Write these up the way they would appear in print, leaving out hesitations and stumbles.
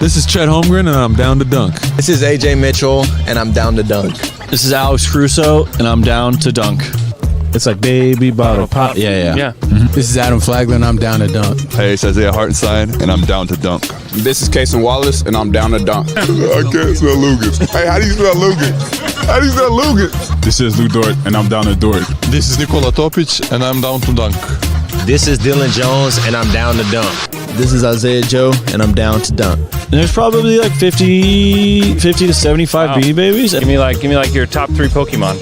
This is Chet Holmgren, and I'm down to dunk. This is AJ Mitchell, and I'm down to dunk. This is Alex Crusoe, and I'm down to dunk. It's like baby bottle pop. Yeah. Mm-hmm. This is Adam Flagler, and I'm down to dunk. Hey, it's Isaiah Hartenstein, and I'm down to dunk. This is Casey Wallace, and I'm down to dunk. I can't spell Lucas. Hey, how do you spell Lucas? How do you spell Lucas? This is Lou Dort, and I'm down to Dort. This is Nikola Topic, and I'm down to dunk. This is Dylan Jones, and I'm down to dunk. This is Isaiah Joe, and I'm down to dunk. And there's probably like 50 to 75 Beanie Babies. Give me like your top 3 Pokemon.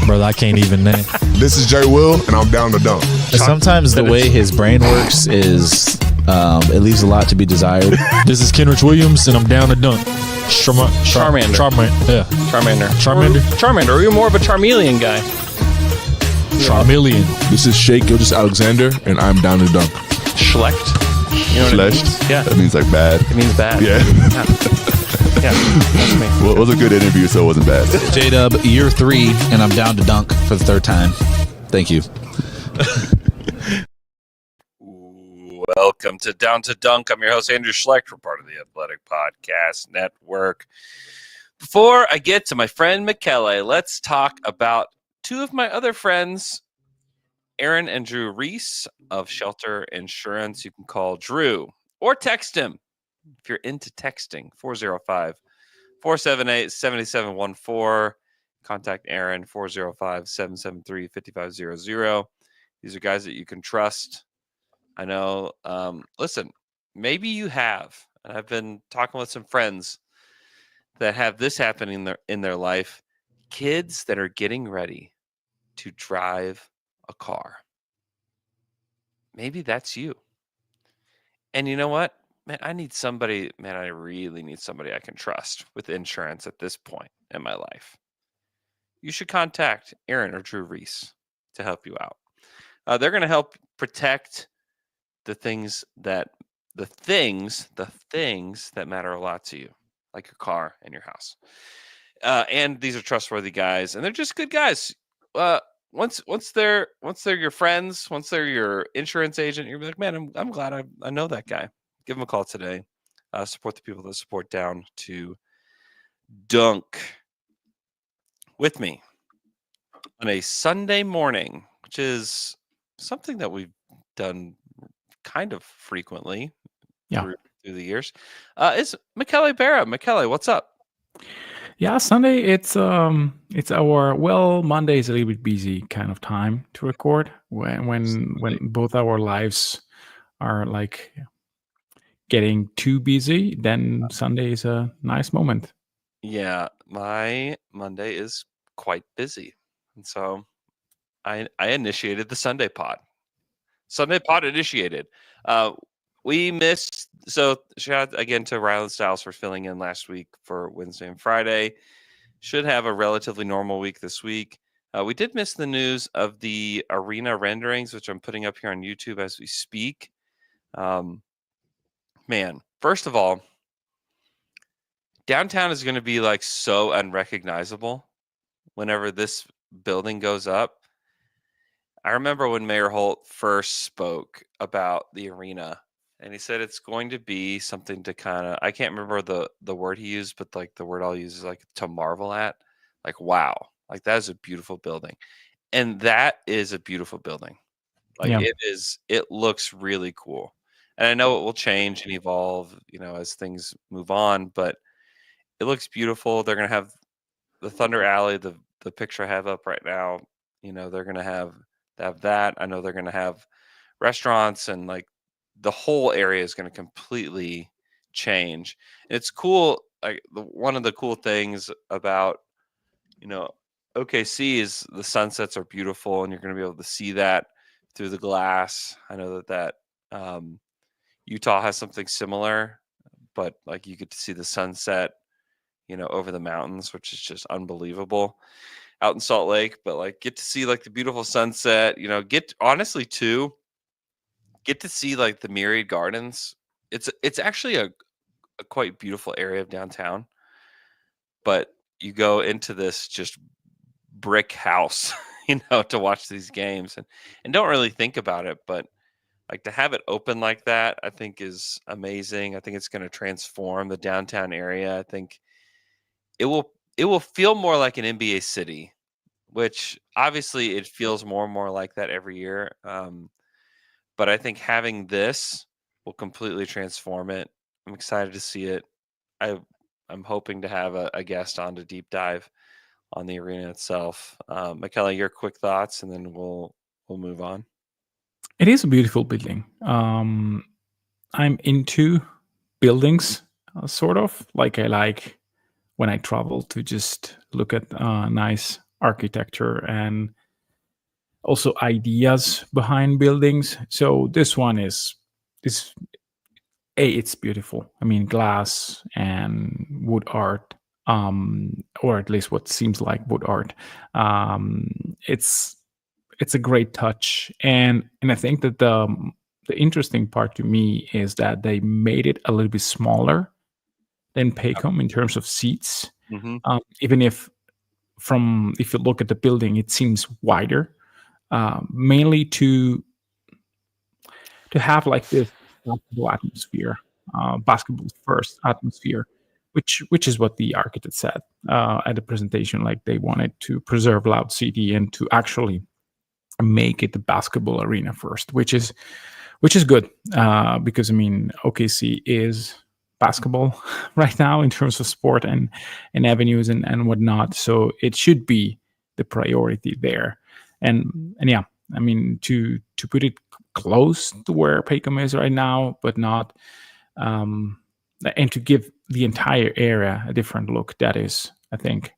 Bro, I can't even name. This is Jay Will, and I'm down to dunk. Sometimes the way his brain works is it leaves a lot to be desired. This is Kenrich Williams, and I'm down to dunk. Charmander. Yeah. Charmander. Or you're more of a Charmeleon guy. Charmeleon. This is Shea Gilgeous-Alexander, and I'm down to dunk. Schlecht. You know what Schlecht? it means? Yeah. That means like bad. It means bad. Yeah. Yeah, that's me. Well, it was a good interview, so it wasn't bad. J-Dub, year 3, and I'm down to dunk for the 3rd time. Thank you. Welcome to Down to Dunk. I'm your host, Andrew Schlecht. We're part of the Athletic Podcast Network. Before I get to my friend Michele, let's talk about 2 of my other friends, Aaron and Drew Reese of Shelter Insurance. You can call Drew or text him if you're into texting, 405-478-7714. Contact Aaron, 405-773-5500. These are guys that you can trust. I know, listen, maybe you have, and I've been talking with some friends that have this happening in their life, kids that are getting ready to drive a car. Maybe that's you. And you know what? Man, I really need somebody I can trust with insurance at this point in my life. You should contact Aaron or Drew Reese to help you out. They're going to help protect the things that matter a lot to you, like your car and your house. And these are trustworthy guys, and they're just good guys. Once they're your friends, once they're your insurance agent, you're like, man, I'm glad I know that guy. Give them a call today. Support the people that support Down to Dunk with me on a Sunday morning, which is something that we've done kind of frequently through the years. Is Michele Berra. Michele, what's up? Yeah, Sunday, it's Monday is a little bit busy kind of time to record when both our lives are like getting too busy, then Sunday is a nice moment. Yeah, my Monday is quite busy. And so I initiated the Sunday pod. Sunday pod initiated. We missed, so shout out again to Rylan Stiles for filling in last week for Wednesday and Friday. Should have a relatively normal week this week. We did miss the news of the arena renderings, which I'm putting up here on YouTube as we speak. Man, first of all, downtown is going to be like so unrecognizable whenever this building goes up. I remember when Mayor Holt first spoke about the arena, and he said it's going to be something to kind of, I can't remember the word he used, but like the word I'll use is like to marvel at. Like, wow, like that is a beautiful building. And that is a beautiful building. Like it looks really cool. And I know it will change and evolve, as things move on, but it looks beautiful. They're going to have the Thunder Alley, the picture I have up right now, they're going to have that. I know they're going to have restaurants, and like the whole area is going to completely change. And it's cool. Like one of the cool things about, OKC is the sunsets are beautiful, and you're going to be able to see that through the glass. I know that Utah has something similar, but like you get to see the sunset, over the mountains, which is just unbelievable out in Salt Lake. But like get to see like the beautiful sunset, get to see like the Myriad Gardens. It's actually a quite beautiful area of downtown, but you go into this just brick house, to watch these games and don't really think about it. But Like to have it open like that, I think is amazing. I think it's going to transform the downtown area. I think it will feel more like an NBA city, which obviously it feels more and more like that every year. But I think having this will completely transform it. I'm excited to see it. I I'm hoping to have a guest on to deep dive on the arena itself. Michele, your quick thoughts, and then we'll move on. It is a beautiful building. I'm into buildings, sort of like I like when I travel to just look at nice architecture and also ideas behind buildings. So this one is it's beautiful. I mean, glass and wood art, or at least what seems like wood art. It's a great touch, and I think that the interesting part to me is that they made it a little bit smaller than Paycom in terms of seats. Mm-hmm. Even if if you look at the building, it seems wider, mainly to have like this basketball atmosphere, basketball first atmosphere, which is what the architect said at the presentation. Like they wanted to preserve Loud City and to actually make it the basketball arena first, which is good because I mean OKC is basketball right now in terms of sport and avenues and whatnot. So it should be the priority there. And yeah, I mean to put it close to where Paycom is right now, but not and to give the entire area a different look. That is, I think,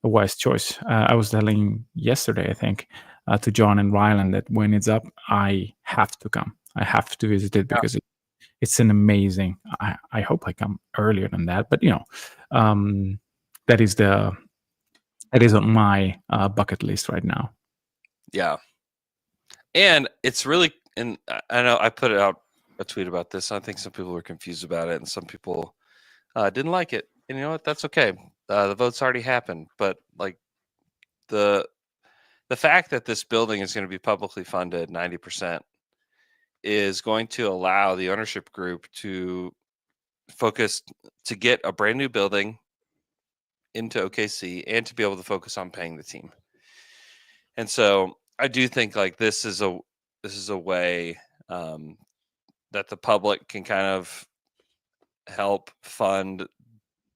a wise choice. I was telling yesterday, I think, to John and Ryland that when it's up, I have to come. I have to visit it because it's an amazing. I hope I come earlier than that, but that is on my bucket list right now. Yeah, and it's really, and I know I put out a tweet about this. I think some people were confused about it, and some people didn't like it. And you know what? That's okay. The vote's already happened, but like the fact that this building is going to be publicly funded 90% is going to allow the ownership group to focus to get a brand new building into OKC and to be able to focus on paying the team. And so I do think like this is a way that the public can kind of help fund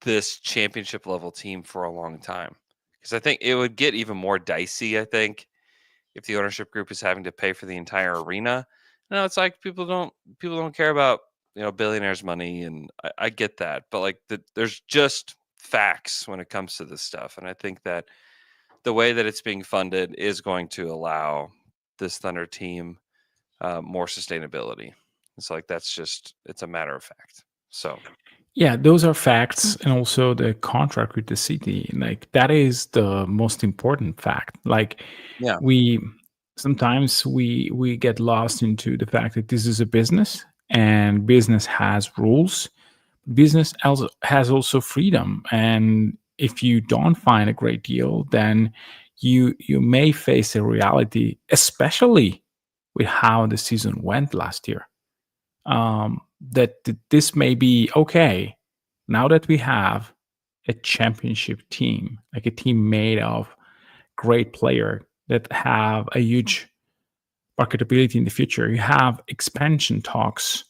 this championship level team for a long time. Because I think it would get even more dicey, I think, if the ownership group is having to pay for the entire arena. No, it's like people don't care about billionaires' money, and I get that, but like there's just facts when it comes to this stuff, and I think that the way that it's being funded is going to allow this Thunder team more sustainability. It's like it's a matter of fact. So. Yeah, those are facts, and also the contract with the city. Like that is the most important fact. Like, yeah, we sometimes we get lost into the fact that this is a business, and business has rules. Business also has freedom, and if you don't find a great deal, then you may face a reality, especially with how the season went last year. That this may be okay now that we have a championship team, like a team made of great players that have a huge marketability in the future. You have expansion talks.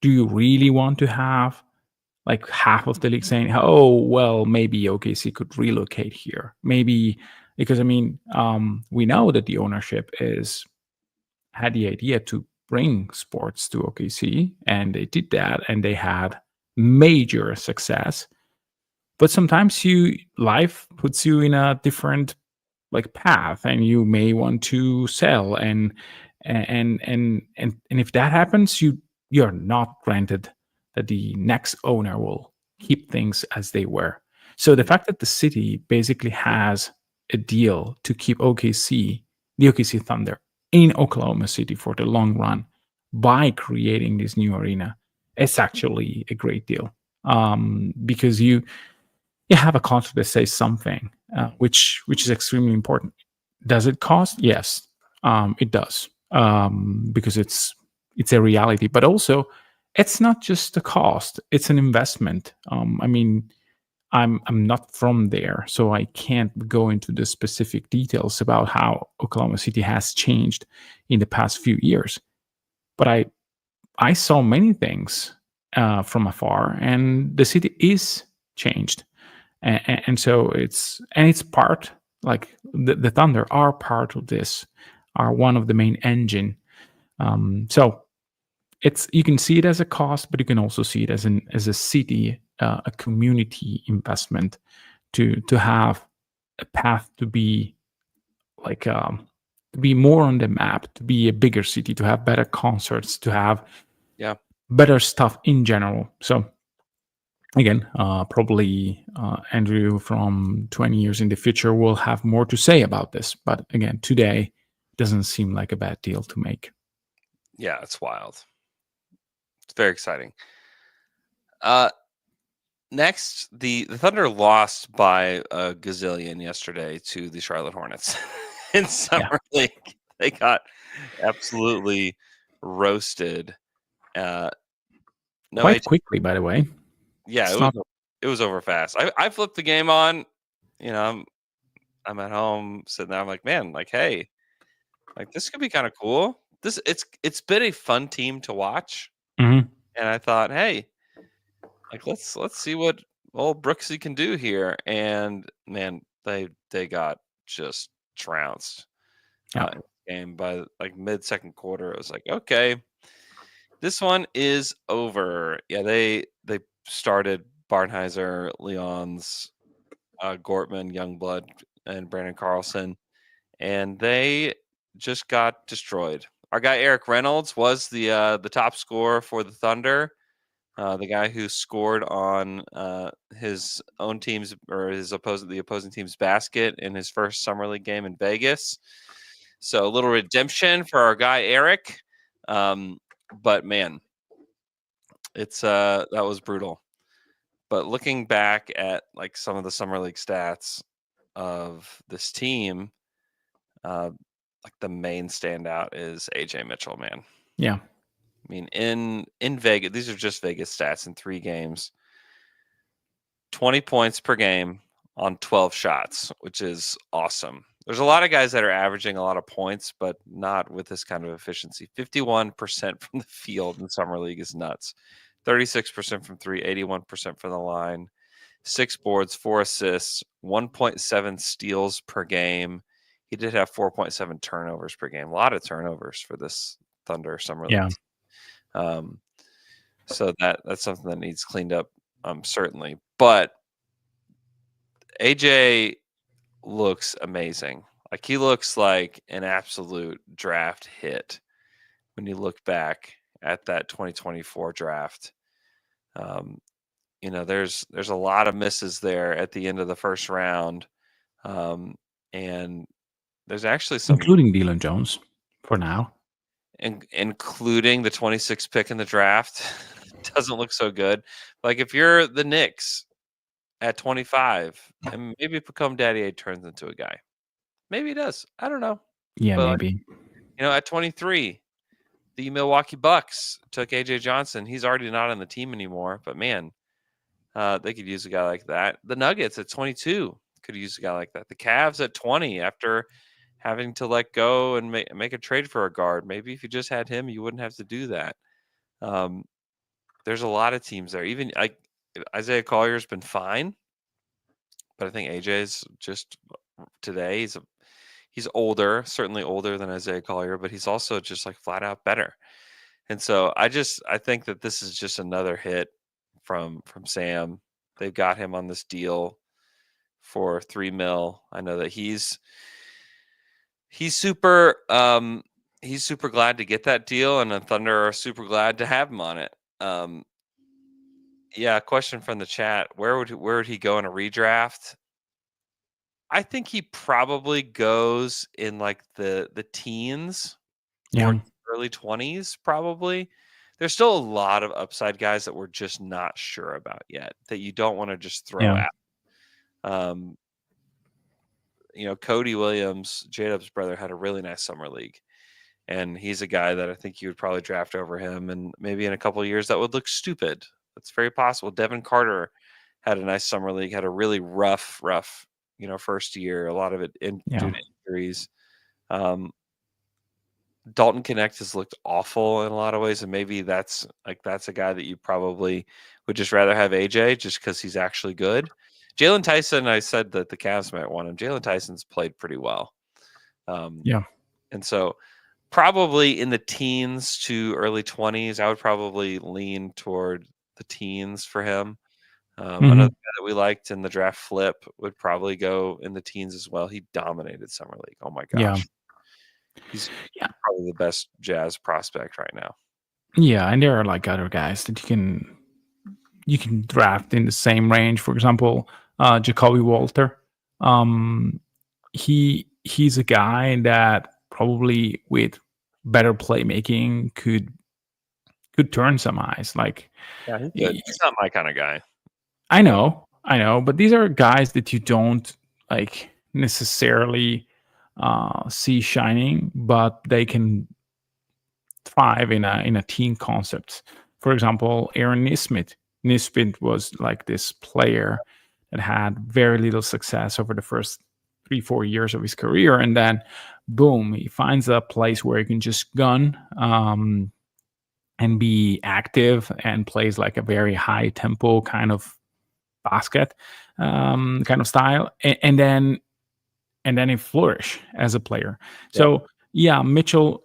Do you really want to have like half of the league saying, "Oh, well, maybe OKC could relocate here"? Maybe because I mean, we know that the ownership had the idea to bring sports to OKC, and they did that, and they had major success. But sometimes life puts you in a different like path, and you may want to sell, and if that happens, you're not granted that the next owner will keep things as they were. So the fact that the city basically has a deal to keep the OKC Thunder in Oklahoma City for the long run by creating this new arena, it's actually a great deal, because you have a contract that says something, which is extremely important. Does it cost? Yes, it does, because it's it's a reality. But also, it's not just a cost; it's an investment. I mean, I'm not from there, so I can't go into the specific details about how Oklahoma City has changed in the past few years. But I saw many things from afar, and the city is changed, and so it's part, like the Thunder are part of this, are one of the main engine. So it's, you can see it as a cost, but you can also see it as a city, a community investment to have a path to be like to be more on the map, to be a bigger city, to have better concerts, to have Yeah. better stuff in general. So again, probably Andrew from 20 years in the future will have more to say about this. But again, today doesn't seem like a bad deal to make. Yeah, it's wild. It's very exciting. Next, the Thunder lost by a gazillion yesterday to the Charlotte Hornets in Summer League. They got absolutely roasted. Quite quickly, by the way. Yeah, it was over fast. I flipped the game on. You know, I'm at home sitting there. I'm like, man, like, hey, like this could be kind of cool. It's been a fun team to watch, Mhm. and I thought, hey, like let's see what old Brooksy can do here. And man, they got just trounced Yeah. in the game by like mid second quarter. It was like, okay, this one is over. Yeah, they started Barnheiser, Leons, Gortman, Youngblood, and Brandon Carlson, and they just got destroyed. Our guy Eric Reynolds was the top scorer for the Thunder. The guy who scored on his own team's or the opposing team's basket in his first summer league game in Vegas. So a little redemption for our guy Eric. But man, it's that was brutal. But looking back at like some of the summer league stats of this team, like the main standout is AJ Mitchell, man. Yeah. I mean, in Vegas, these are just Vegas stats in 3 games. 20 points per game on 12 shots, which is awesome. There's a lot of guys that are averaging a lot of points, but not with this kind of efficiency. 51% from the field in Summer League is nuts. 36% from 3, 81% from the line. 6 boards, 4 assists, 1.7 steals per game. He did have 4.7 turnovers per game. A lot of turnovers for this Thunder Summer League. So that's something that needs cleaned up, certainly. But AJ looks amazing. Like he looks like an absolute draft hit when you look back at that 2024 draft. You know, there's a lot of misses there at the end of the first round, and there's actually some, including Dylan Jones for now, including the 26th pick in the draft. Doesn't look so good. Like if you're the Knicks at 25, and maybe Pacome Daddy turns into a guy. Maybe he does. I don't know. Yeah, But maybe. Like, you know, at 23, the Milwaukee Bucks took AJ Johnson. He's already not on the team anymore, but man, they could use a guy like that. The Nuggets at 22 could use a guy like that. The Cavs at 20 after having to let go and make a trade for a guard. Maybe if you just had him, you wouldn't have to do that. There's a lot of teams there. Even like Isaiah Collier's been fine, but I think AJ's just today he's older, certainly older than Isaiah Collier, but he's also just like flat out better. And so I think that this is just another hit from Sam. They've got him on this deal for $3 million. I know that he's super glad to get that deal, and the Thunder are super glad to have him on it. Yeah, question from the chat. Where would he go in a redraft? I think he probably goes in like the teens, or early 20s, probably. There's still a lot of upside guys that we're just not sure about yet that you don't want to just throw out. You know, Cody Williams, J-Dub's brother, had a really nice summer league, And he's a guy that I think you would probably draft over him. And maybe in a couple of years that would look stupid. That's very possible. Devin Carter had a nice summer league, had a really rough, first year. A lot of it due to injuries. Dalton Connect has looked awful in a lot of ways, and maybe that's a guy that you probably would just rather have AJ just because he's actually good. Jalen Tyson, I said that the Cavs might want him. Jalen Tyson's played pretty well. And so probably in the teens to early 20s, I would probably lean toward the teens for him. Another guy that we liked in the draft, Flip, would probably go in the teens as well. He dominated summer league. Oh my gosh. He's probably the best Jazz prospect right now. Yeah, and there are like other guys that you can draft in the same range. For example, Jacoby Walter. He's a guy that probably with better playmaking could turn some eyes. Like, he's not my kind of guy. I know, but these are guys that you don't like necessarily see shining, but they can thrive in a team concept. For example, Aaron Nisbet. Nisbet was like this player that had very little success over the first 3-4 years of his career, and then boom, he finds a place where he can just gun and be active and plays like a very high tempo kind of basket kind of style, and then he flourish as a player. So yeah, Mitchell,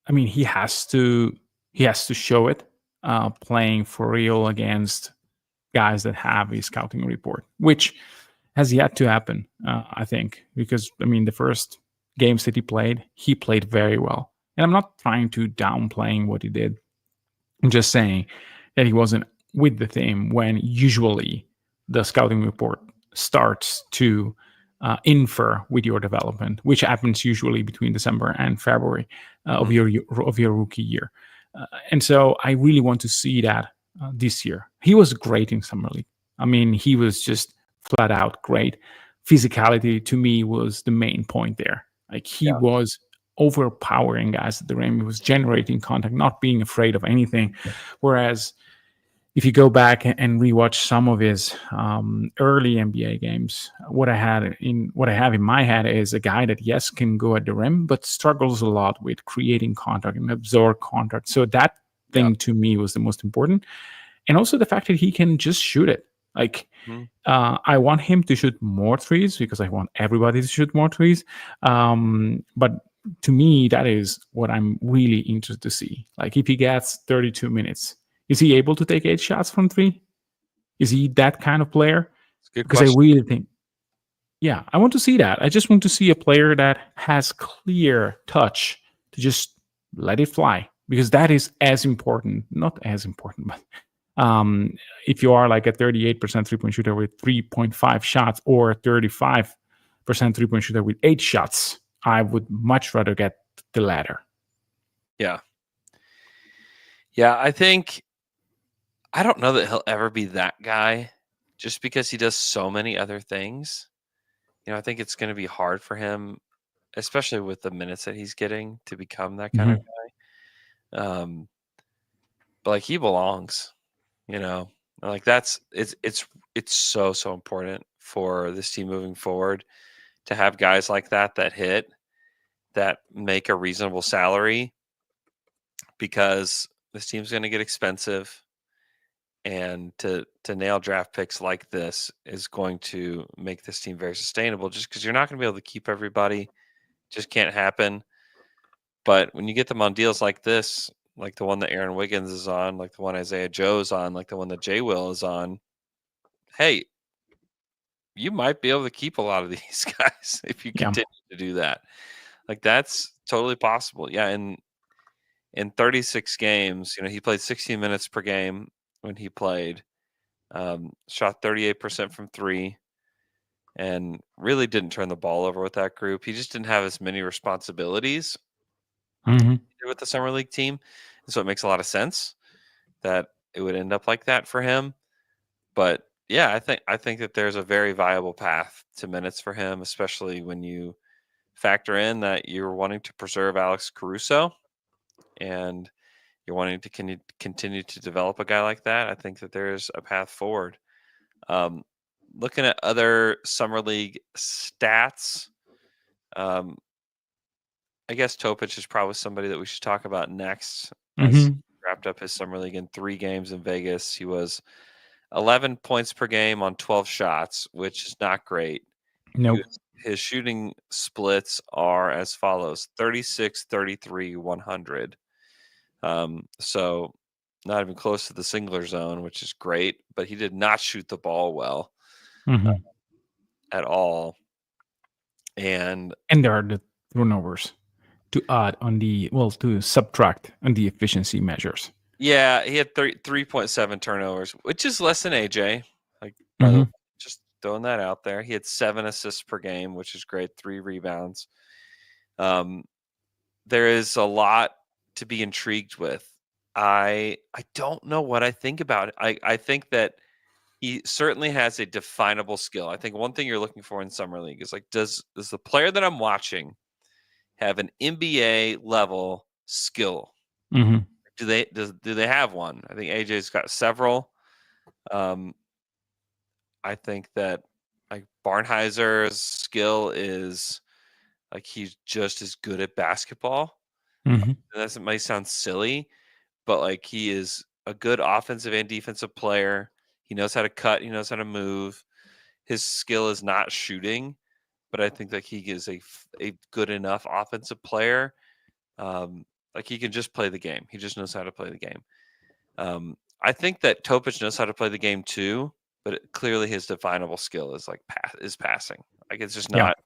I mean, he has to show it playing for real against guys that have a scouting report, which has yet to happen, I think, because I mean the first games that he played very well. And I'm not trying to downplaying what he did. I'm just saying that he wasn't with the team when usually the scouting report starts to infer with your development, which happens usually between December and February of your rookie year. And so I really want to see that this year. He was great in summer league. I mean, he was just flat out great. Physicality to me was the main point there. Like he was overpowering guys at the rim. He was generating contact, not being afraid of anything. Whereas if you go back and rewatch some of his early NBA games, what I have in my head is a guy that can go at the rim, but struggles a lot with creating contact and absorb contact. So that thing to me was the most important, and also the fact that he can just shoot it. Like I want him to shoot more threes because I want everybody to shoot more threes. But to me, that is what I'm really interested to see. Like if he gets 32 minutes. Is he able to take 8 shots from 3? Is he that kind of player? Because I really think, I want to see that. I just want to see a player that has clear touch to just let it fly, because that is as important, not as important, but if you are like a 38% 3-point shooter with 3.5 shots or 35% 3-point shooter with 8 shots, I would much rather get the latter. Yeah, I don't know that he'll ever be that guy just because he does so many other things. I think it's going to be hard for him, especially with the minutes that he's getting, to become that kind of guy. But like he belongs, like it's so important for this team moving forward to have guys like that hit, that make a reasonable salary, because this team's going to get expensive. And to nail draft picks like this is going to make this team very sustainable, just because you're not going to be able to keep everybody. Just can't happen. But when you get them on deals like this, like the one that Aaron Wiggins is on, like the one Isaiah Joe's on, like the one that Jay Will is on, hey, you might be able to keep a lot of these guys if you continue to do that. Like that's totally possible. Yeah, in 36 games, he played 16 minutes per game. When he played, shot 38% from 3, and really didn't turn the ball over with that group. He just didn't have as many responsibilities with the summer league team, and so it makes a lot of sense that it would end up like that for him. But yeah, I think that there's a very viable path to minutes for him, especially when you factor in that you're wanting to preserve Alex Caruso and you're wanting to continue to develop a guy like that, I think that there's a path forward. Looking at other summer league stats, I guess Topic is probably somebody that we should talk about next. As he wrapped up his summer league in 3 games in Vegas. He was 11 points per game on 12 shots, which is not great. Nope. His shooting splits are as follows: 36, 33, 100. So not even close to the singler zone, which is great, but he did not shoot the ball well at all. And there are the turnovers to add on to subtract on the efficiency measures. Yeah, he had 3.7 turnovers, which is less than AJ. Like, just throwing that out there. He had 7 assists per game, which is great. 3 rebounds. There is a lot to be intrigued with. I don't know what I think about it. I think that he certainly has a definable skill. I think one thing you're looking for in summer league is like, does the player that I'm watching have an NBA level skill? Do they have one? I think AJ's got several. I think that like Barnheiser's skill is like he's just as good at basketball. That might sound silly, but like he is a good offensive and defensive player. He knows how to cut. He knows how to move. His skill is not shooting, but I think that he is a good enough offensive player. Like he can just play the game. He just knows how to play the game. I think that Topic knows how to play the game too, but clearly his definable skill is like passing. Like it's just not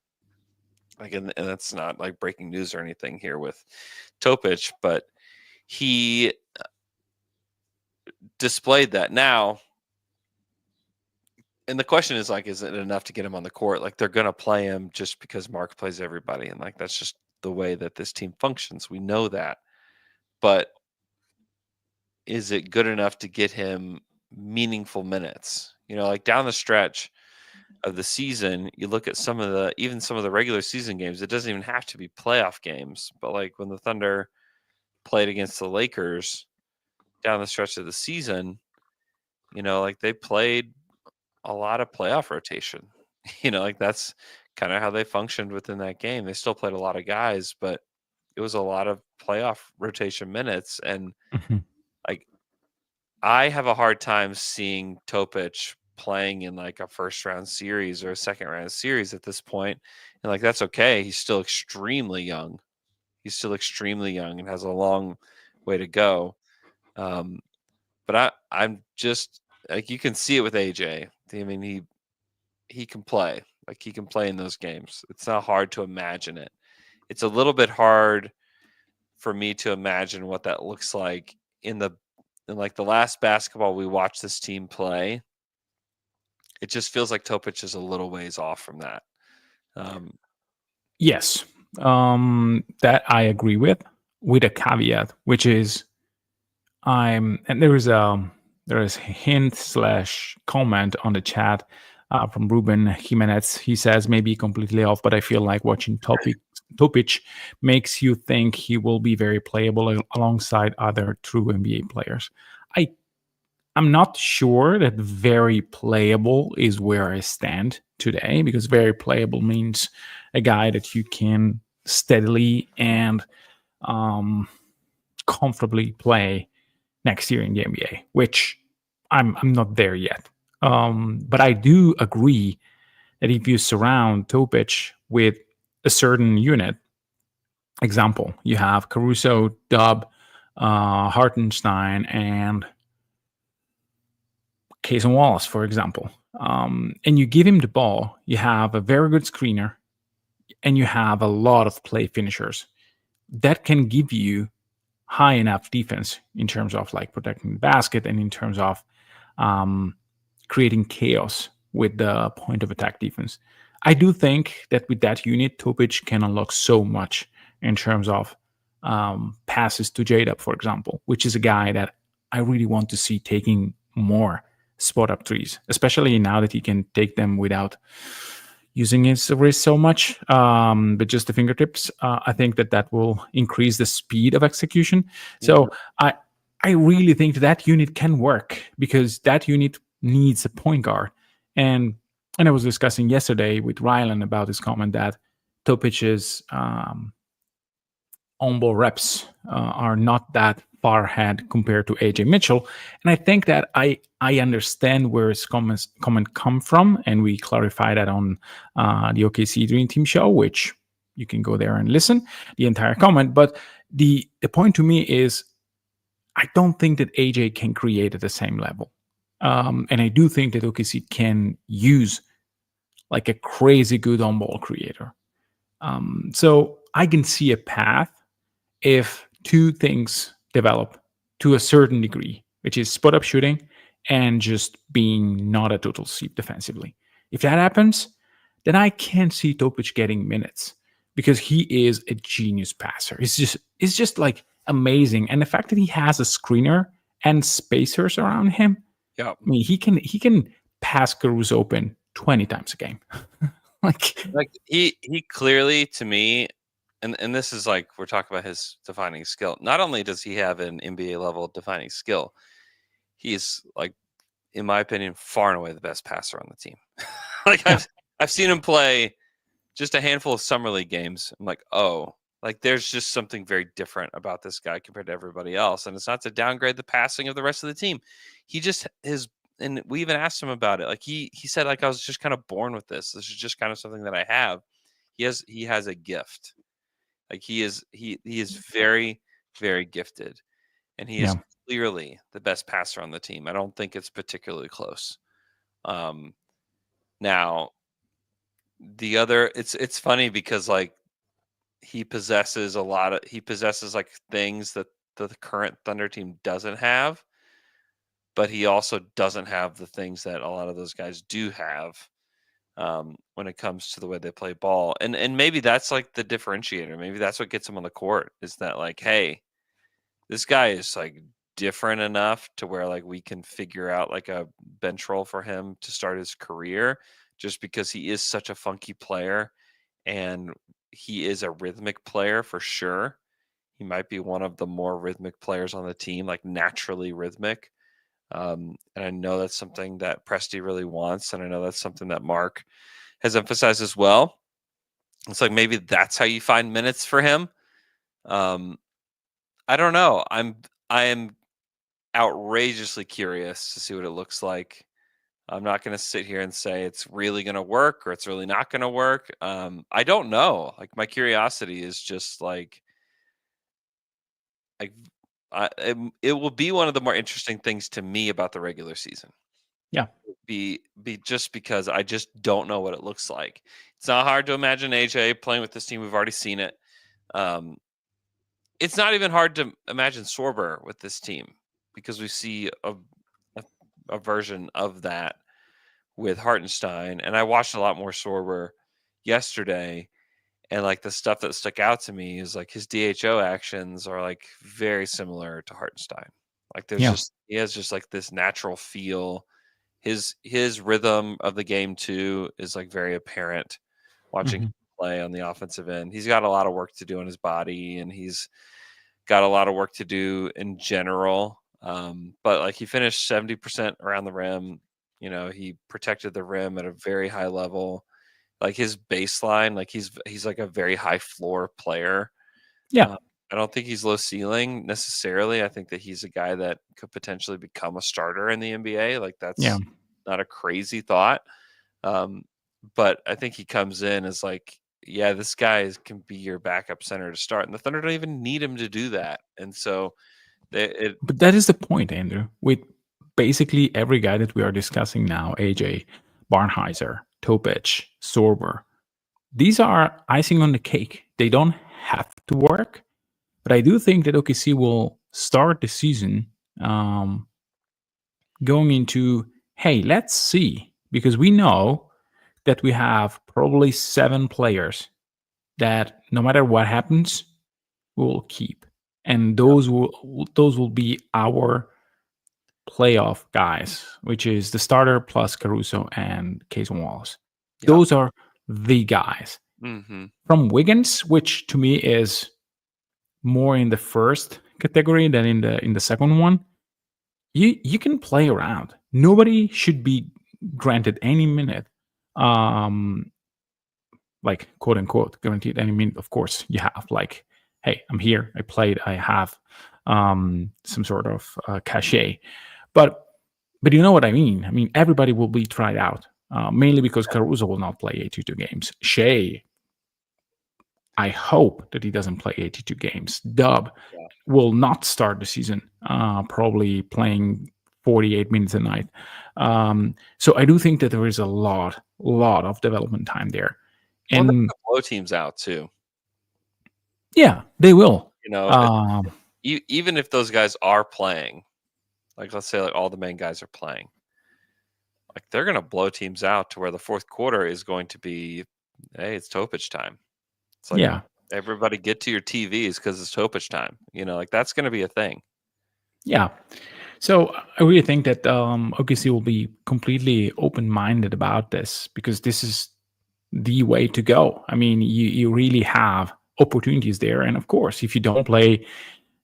like, and that's not like breaking news or anything here with Topic, but he displayed that now. And the question is like, is it enough to get him on the court? Like they're going to play him just because Mark plays everybody. And like, that's just the way that this team functions. We know that, but is it good enough to get him meaningful minutes? You know, like down the stretch of the season, you look at some of the regular season games, it doesn't even have to be playoff games, but like when the Thunder played against the Lakers down the stretch of the season, you know, like they played a lot of playoff rotation. You know, like that's kind of how they functioned within that game. They still played a lot of guys, but it was a lot of playoff rotation minutes. And like, I have a hard time seeing Topic playing in like a first round series or a second round series at this point. And like, that's okay. He's still extremely young. And has a long way to go. But I'm just like, you can see it with AJ. I mean, he can play. Like he can play in those games. It's not hard to imagine it. It's a little bit hard for me to imagine what that looks like in like the last basketball we watched this team play. It just feels like Topic is a little ways off from that. Yes, that I agree with a caveat, which is and there is a hint / comment on the chat from Ruben Jimenez. He says maybe completely off, but I feel like watching Topic makes you think he will be very playable alongside other true NBA players. I'm not sure that very playable is where I stand today, because very playable means a guy that you can steadily and comfortably play next year in the NBA, which I'm not there yet. But I do agree that if you surround Topic with a certain unit, example, you have Caruso, Dub, Hartenstein, and Case and Wallace, for example, and you give him the ball, you have a very good screener, and you have a lot of play finishers that can give you high enough defense in terms of like protecting the basket and in terms of creating chaos with the point of attack defense. I do think that with that unit, Topic can unlock so much in terms of passes to J-Dub, for example, which is a guy that I really want to see taking more spot up threes, especially now that he can take them without, using his wrist so much, but just the fingertips. I think that will increase the speed of execution. So I really think that unit can work because that unit needs a point guard. And I was discussing yesterday with Rylan about his comment that Topic's on-ball reps are not that far ahead compared to AJ Mitchell. And I think that I understand where his comment come from, and we clarify that on the OKC Dream Team show, which you can go there and listen the entire comment. But the point to me is, I don't think that AJ can create at the same level, and I do think that OKC can use like a crazy good on-ball creator. So I can see a path if two things develop to a certain degree, which is spot up shooting and just being not a total sweep defensively. If that happens, then I can see Topic getting minutes because he is a genius passer. It's just like amazing. And the fact that he has a screener and spacers around him, Yeah. I mean, he can pass Caruso open 20 times a game. like he clearly, to me, and this is like we're talking about his defining skill. Not only does he have an NBA level defining skill, he's like, in my opinion, far and away the best passer on the team. I've seen him play just a handful of summer league games. I'm like, oh, like there's just something very different about this guy compared to everybody else. And it's not to downgrade the passing of the rest of the team. He just and we even asked him about it. Like he said, like, I was just kind of born with this. This is just kind of something that I have. He has a gift. Like he is very, very gifted, and he is clearly the best passer on the team. I don't think it's particularly close. Now the other, it's funny because like he possesses like things that the current Thunder team doesn't have, but he also doesn't have the things that a lot of those guys do have. When it comes to the way they play ball. And maybe that's like the differentiator. Maybe that's what gets him on the court, is that like, hey, this guy is like different enough to where like we can figure out like a bench role for him to start his career, just because he is such a funky player and he is a rhythmic player for sure. He might be one of the more rhythmic players on the team, like naturally rhythmic. And I know that's something that Presti really wants, and I know that's something that Mark has emphasized as well. It's like maybe that's how you find minutes for him. I don't know. I am outrageously curious to see what it looks like. I'm not going to sit here and say it's really going to work or it's really not going to work. I don't know. Like my curiosity is just like it will be one of the more interesting things to me about the regular season. Yeah. Be just because I just don't know what it looks like. It's not hard to imagine AJ playing with this team. We've already seen it. It's not even hard to imagine Sorber with this team because we see a version of that with Hartenstein. And I watched a lot more Sorber yesterday. And like the stuff that stuck out to me is like his DHO actions are like very similar to Hartenstein. Like he has just like this natural feel. His rhythm of the game too is like very apparent watching him play on the offensive end. He's got a lot of work to do on his body, and he's got a lot of work to do in general. But like he finished 70% around the rim. You know, he protected the rim at a very high level. Like his baseline, like he's like a very high floor player. Yeah. I don't think he's low ceiling necessarily. I think that he's a guy that could potentially become a starter in the NBA. Like that's not a crazy thought. But I think he comes in as like, yeah, this guy can be your backup center to start. And the Thunder don't even need him to do that. And so but that is the point, Andrew, with basically every guy that we are discussing now, AJ, Barnheiser, Topic, Sorber. These are icing on the cake. They don't have to work, but I do think that OKC will start the season going into, hey, let's see, because we know that we have probably 7 players that no matter what happens, we'll keep, and those will be our playoff guys, which is the starter plus Caruso and Case Wallace. Those are the guys. Mm-hmm. From Wiggins, which to me is more in the first category than in the second one, you can play around. Nobody should be granted any minute, like quote unquote guaranteed any minute. Of course, you have like, hey, I'm here, I played, I have some sort of cachet, but you know what I mean. I mean, everybody will be tried out, mainly because Caruso will not play 82 games. Shea, I hope that he doesn't play 82 games. Dub will not start the season, probably playing 48 minutes a night. So I do think that there is a lot of development time there. Well, And they're gonna blow teams out too. yeah, they will. You know, even if those guys are playing, like let's say like all the main guys are playing, like they're gonna blow teams out to where the fourth quarter is going to be, hey, it's Topic time. It's like, yeah, everybody get to your TVs because it's Topic time. You know, like that's going to be a thing. yeah. So I really think that OKC will be completely open-minded about this, because this is the way to go. I mean, you really have opportunities there, and of course, if you don't play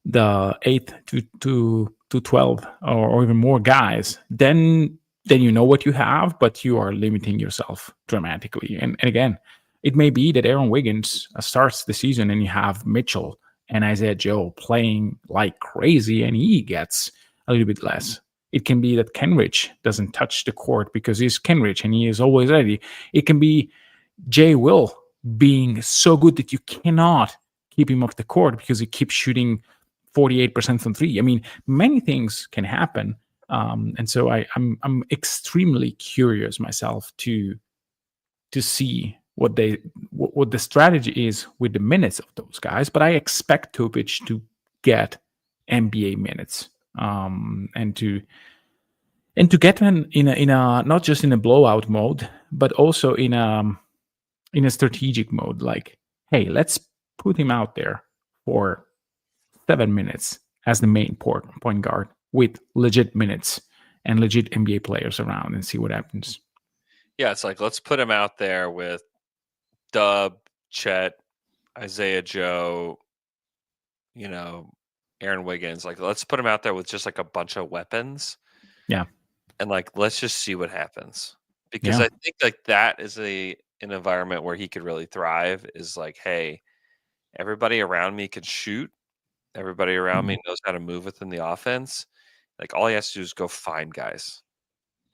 the 8 to 12 or even more guys, then you know what you have, but you are limiting yourself dramatically. And again, it may be that Aaron Wiggins starts the season and you have Mitchell and Isaiah Joe playing like crazy and he gets a little bit less. It can be that Kenrich doesn't touch the court because he's Kenrich and he is always ready. It can be Jay Will being so good that you cannot keep him off the court because he keeps shooting 48% from three. I mean, many things can happen. And so I'm extremely curious myself to see what the strategy is with the minutes of those guys. But I expect Topic to get NBA minutes, and to get them in a not just in a blowout mode, but also in a strategic mode. Like, hey, let's put him out there for 7 minutes as the main point guard with legit minutes and legit NBA players around and see what happens. Yeah, it's like let's put him out there with Dub, Chet, Isaiah Joe, you know, Aaron Wiggins. Like let's put him out there with just like a bunch of weapons. Yeah. And like let's just see what happens. Because Yeah. I think like that is an environment where he could really thrive, is like, hey, everybody around me can shoot. Everybody around me knows how to move within the offense. Like all he has to do is go find guys.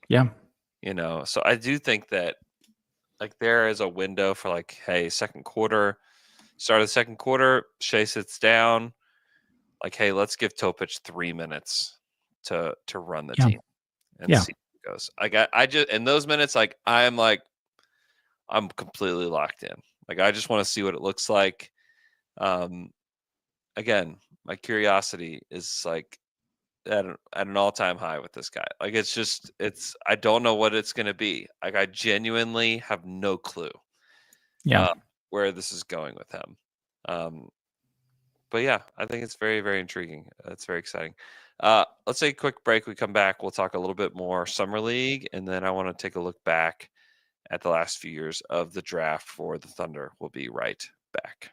Yeah. You know, so I do think that like there is a window for like, hey, second quarter, start of the second quarter, Shea sits down. Like, hey, let's give Topic 3 minutes to run the team and see how it goes. I just in those minutes, like I'm completely locked in. Like I just want to see what it looks like. Again, my curiosity is like at an all-time high with this guy. Like I don't know what it's going to be. Like I genuinely have no clue where this is going with him. But yeah, I think it's very, very intriguing. It's very exciting. Let's take a quick break. We come back, we'll talk a little bit more Summer League, and then I want to take a look back at the last few years of the draft for the Thunder. We'll be right back.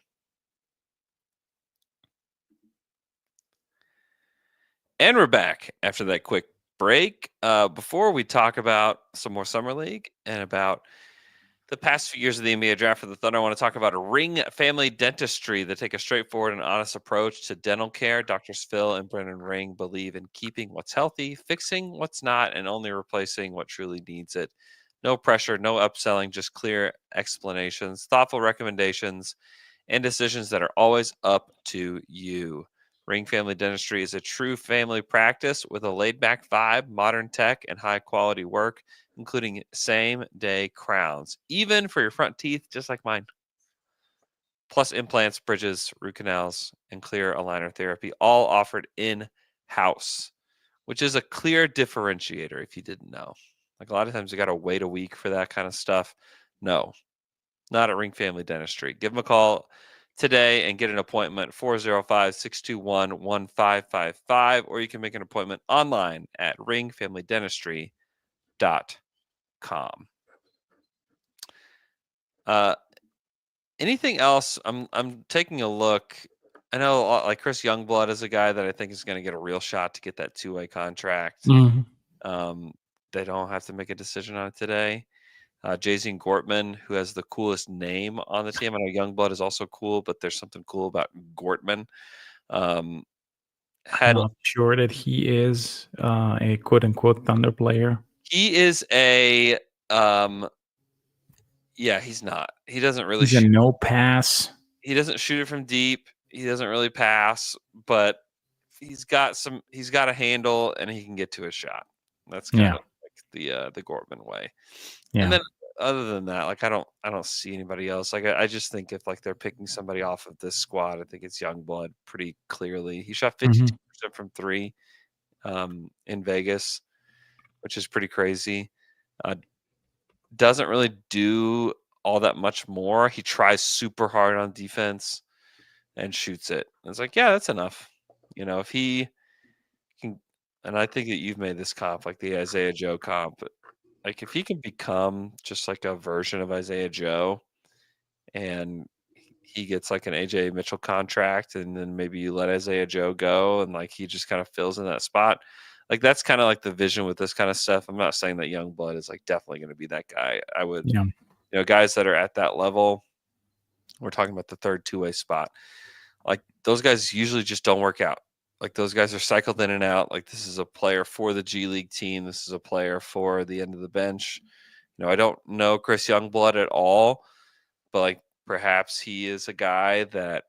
And we're back after that quick break. Before we talk about some more Summer League and about the past few years of the NBA draft for the Thunder, I want to talk about Ring Family Dentistry that take a straightforward and honest approach to dental care. Doctors Phil and Brennan Ring believe in keeping what's healthy, fixing what's not, and only replacing what truly needs it. No pressure, no upselling, just clear explanations, thoughtful recommendations, and decisions that are always up to you. Ring Family Dentistry is a true family practice with a laid-back vibe, modern tech, and high-quality work, including same-day crowns, even for your front teeth, just like mine. Plus implants, bridges, root canals, and clear aligner therapy, all offered in-house, which is a clear differentiator if you didn't know. Like a lot of times you got to wait a week for that kind of stuff. No, not at Ring Family Dentistry. Give them a call today and get an appointment, 405-621-1555, or you can make an appointment online at ringfamilydentistry.com. Anything else? I'm taking a look. I know like Chris Youngblood is a guy that I think is going to get a real shot to get that 2-way contract. Mhm. They don't have to make a decision on it today. Jason Gortman, who has the coolest name on the team. I know Youngblood is also cool, but there's something cool about Gortman. I'm not sure that he is a quote unquote Thunder player. He is a yeah, he's not. He doesn't really He's a shoot. no pass. He doesn't shoot it from deep. He doesn't really pass, but he's got a handle and he can get to a shot. That's kind of like the Gortman way. Yeah. And then other than that, like I don't see anybody else. Like I just think if like they're picking somebody off of this squad, I think it's Youngblood pretty clearly. He shot 52% from 3 in Vegas, which is pretty crazy. Doesn't really do all that much more. He tries super hard on defense and shoots it. And it's like, yeah, that's enough. If he can, and I think that you've made this comp, like the Isaiah Joe comp, like if he can become just like a version of Isaiah Joe and he gets like an AJ Mitchell contract and then maybe you let Isaiah Joe go and like he just kind of fills in that spot. Like that's kind of like the vision with this kind of stuff. I'm not saying that Youngblood is like definitely going to be that guy. I would, guys that are at that level, we're talking about the third 2-way spot. Like those guys usually just don't work out. Like those guys are cycled in and out. Like this is a player for the G League team. This is a player for the end of the bench. I don't know Chris Youngblood at all, but like perhaps he is a guy that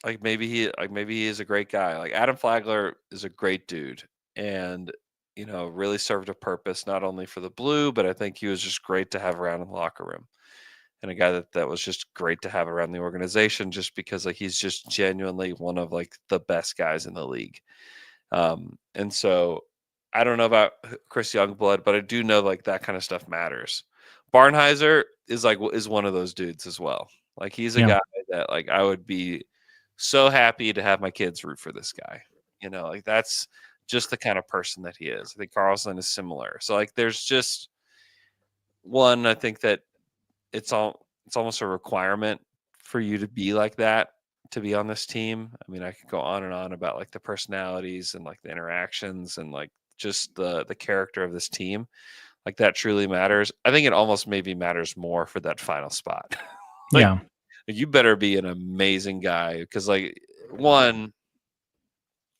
like maybe he is a great guy. Like Adam Flagler is a great dude and really served a purpose not only for the Blue, but I think he was just great to have around in the locker room. And a guy that was just great to have around the organization just because like he's just genuinely one of like the best guys in the league. And so I don't know about Chris Youngblood, but I do know like that kind of stuff matters. Barnheiser is one of those dudes as well. Like he's a guy that like I would be so happy to have my kids root for this guy. Like that's just the kind of person that he is. I think Carlson is similar. So like there's just one, I think that it's almost a requirement for you to be like that, to be on this team. I mean, I could go on and on about like the personalities and like the interactions and like just the character of this team. Like that truly matters. I think it almost maybe matters more for that final spot. Like, you better be an amazing guy because like one,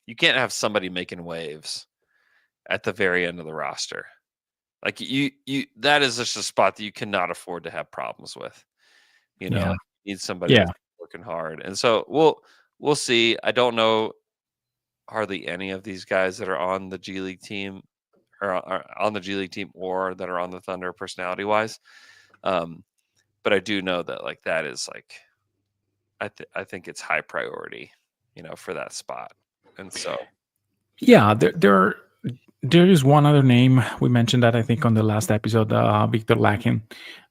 you can't have somebody making waves at the very end of the roster. Like you that is just a spot that you cannot afford to have problems with. You need somebody that's working hard. And so we'll see. I don't know hardly any of these guys that are on the G League team or are on the G League team or that are on the Thunder personality wise. But I do know that like that is like I think it's high priority, for that spot. And so there is one other name. We mentioned that I think on the last episode, Victor Lakin,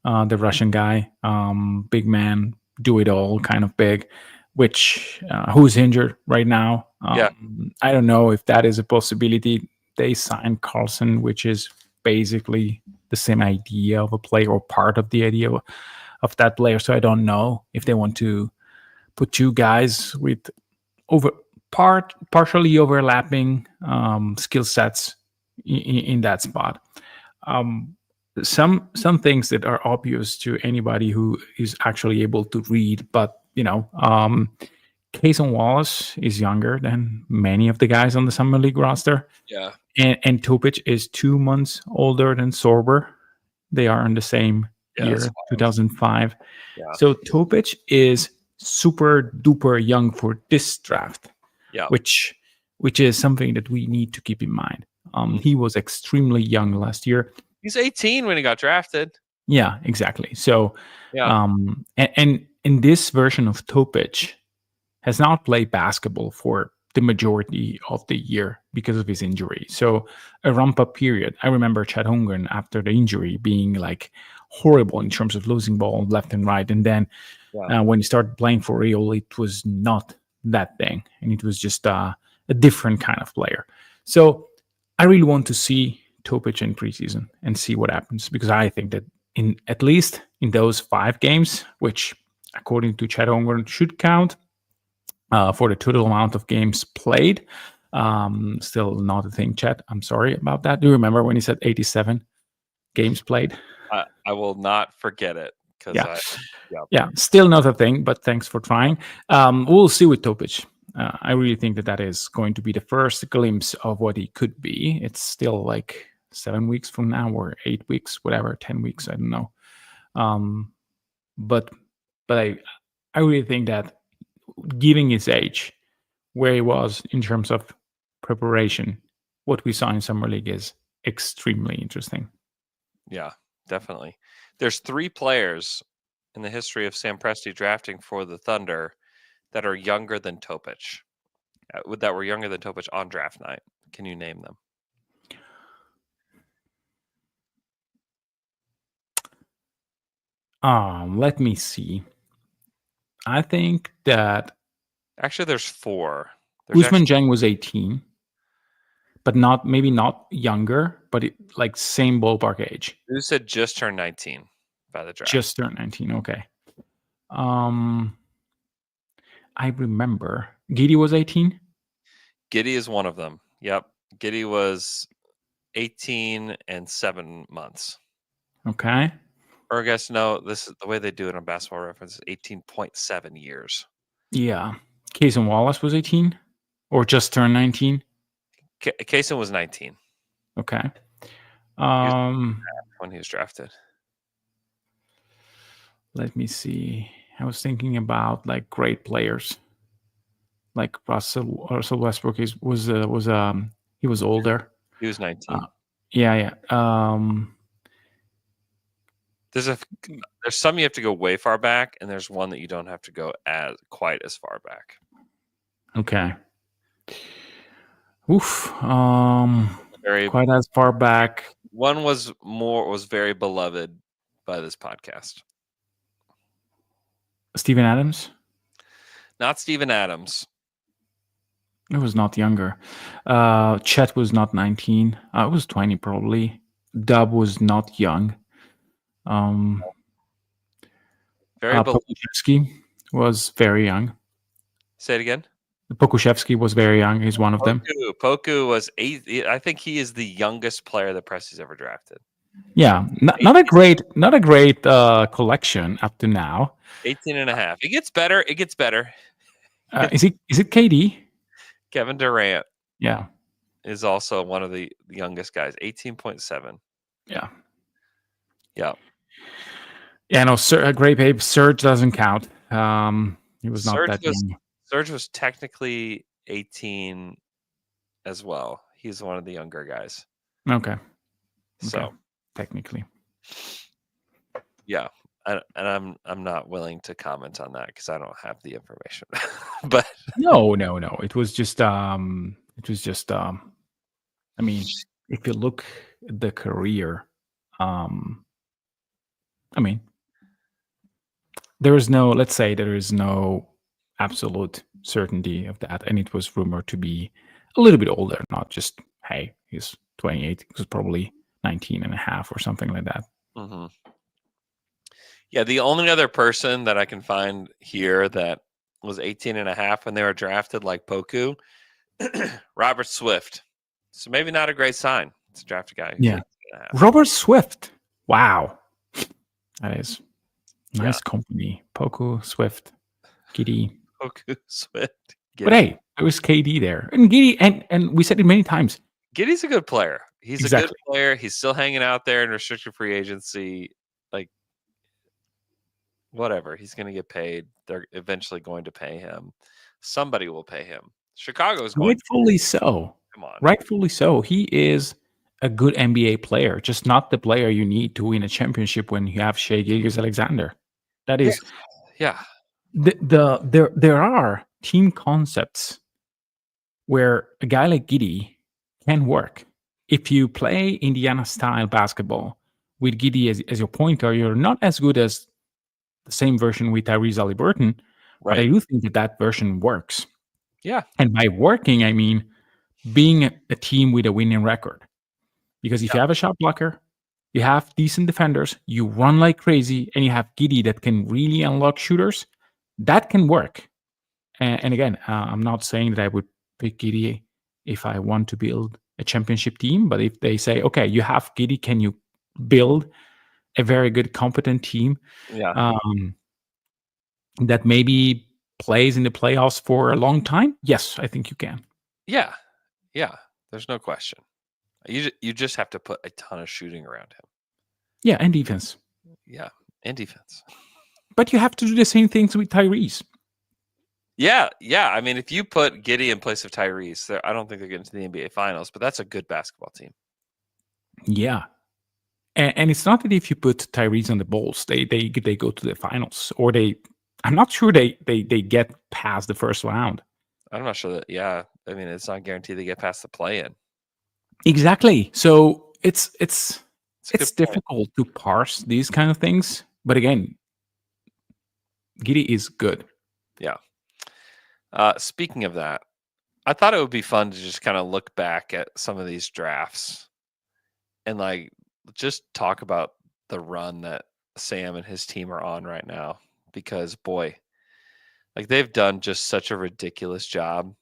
the Russian guy, big man, do it all, kind of big, which who's injured right now. I don't know if that is a possibility. They signed Carlson, which is basically the same idea of a player or part of the idea of that player. So I don't know if they want to put two guys with partially overlapping skill sets in that spot. Some things that are obvious to anybody who is actually able to read, but Cason Wallace is younger than many of the guys on the Summer League roster. Yeah. And Topic is 2 months older than Sorber. They are in the same year, 2005. Yeah. So Topic is super duper young for this draft. Yeah. Which is something that we need to keep in mind. He was extremely young last year. He's 18 when he got drafted. Yeah, exactly. So, and in this version of Topic has not played basketball for the majority of the year because of his injury. So a ramp-up period. I remember Chad Holmgren after the injury being like horrible in terms of losing ball left and right. And then when he started playing for real, it was not that thing. And it was just a different kind of player. So I really want to see Topic in preseason and see what happens because I think that in at least in those 5 games, which according to Chad Holmgren should count for the total amount of games played. Still not a thing, Chad. I'm sorry about that. Do you remember when he said 87 games played? I will not forget it. Yeah, still not a thing, but thanks for trying. We'll see with Topic. I really think that is going to be the first glimpse of what he could be. It's still like 7 weeks from now, or 8 weeks, whatever, 10 weeks, I don't know. But I really think that given his age, where he was in terms of preparation, what we saw in Summer League is extremely interesting. Yeah, definitely. There's 3 players in the history of Sam Presti drafting for the Thunder that are younger than Topic. That were younger than Topic on draft night. Can you name them? Let me see. I think that actually there's 4. Usman Jang was 18, but maybe not younger, but like same ballpark age. You said just turned 19 by the draft. Just turned 19. Okay. I remember Giddey was 18. Giddey is one of them. Yep. Giddey was 18 and 7 months. Okay. Or I guess no, this is the way they do it on Basketball Reference, 18.7 years. Yeah. Kaysen Wallace was 18 or just turned 19? Kaysen was 19. Okay. When he was drafted. Let me see. I was thinking about like great players. Like Russell Westbrook he was older. He was 19. Yeah. There's some you have to go way far back, and there's one that you don't have to go quite as far back. Okay. Oof. Quite as far back. One was very beloved by this podcast. Steven Adams? Not Steven Adams. It was not younger. Chet was not 19. I was 20 probably. Dub was not young. Pokuševski was very young. Say it again. Pokuševski was very young. He's one of them. Poku was 8. I think he is the youngest player that Presti's ever drafted. Yeah, not a great collection up to now. 18 and a half. It gets better. Is it KD? Kevin Durant. Yeah, is also one of the youngest guys. 18.7. Yeah. Yeah. Yeah. No, Great Babe Serge doesn't count. He was not that young. Serge was technically 18 as well. He's one of the younger guys. Okay. So technically. Yeah. And I'm not willing to comment on that because I don't have the information. But no. It was just I mean, if you look at the career, I mean, there is no absolute certainty of that, and it was rumored to be a little bit older, not just, hey, he's 28. It was probably 19 and a half or something like that. Mm-hmm. Yeah, the only other person that I can find here that was 18 and a half when they were drafted, like Poku, Robert Swift. So maybe not a great sign to draft a guy. Yeah. Robert Swift. Wow. That is nice company. Poku, Swift, Giddey. Poku, Swift. Giddey. But hey, there was KD there. And Giddey, and we said it many times. Giddey's a good player. He's a good player. He's still hanging out there in restricted free agency. Like, whatever. He's going to get paid. They're eventually going to pay him. Somebody will pay him. Chicago's going rightfully so. Come on. Rightfully so. He is a good NBA player, just not the player you need to win a championship when you have Shai Gilgeous-Alexander. That is, yeah. There are team concepts where a guy like Giddey can work. If you play Indiana-style basketball with Giddey as your pointer, you're not as good as the same version with Tyrese Haliburton, right. But I do think that version works. Yeah. And by working, I mean being a team with a winning record. Because if you have a shot blocker, You have decent defenders, you run like crazy, and you have Giddy that can really unlock shooters. That can work. And again, I'm not saying that I would pick Giddy if I want to build a championship team, but if they say, okay, you have Giddy, can you build a very good, competent team Yeah. that maybe plays in the playoffs for a long time? Yes, I think you can. Yeah. Yeah. There's no question. You just have to put a ton of shooting around him. Yeah, and defense. Yeah, and defense. But you have to do the same things with Tyrese. Yeah. I mean, if you put Giddy in place of Tyrese, I don't think they're getting to the NBA Finals, but that's a good basketball team. Yeah. And it's not that if you put Tyrese on the Bulls, they go to the finals, or I'm not sure they get past the first round. I'm not sure that. Yeah, I mean, it's not guaranteed they get past the play-in. Exactly. So it's difficult to parse these kind of things. But again, Giddy is good. Yeah. Speaking of that, I thought it would be fun to just kind of look back at some of these drafts and like just talk about the run that Sam and his team are on right now, because boy, like they've done just such a ridiculous job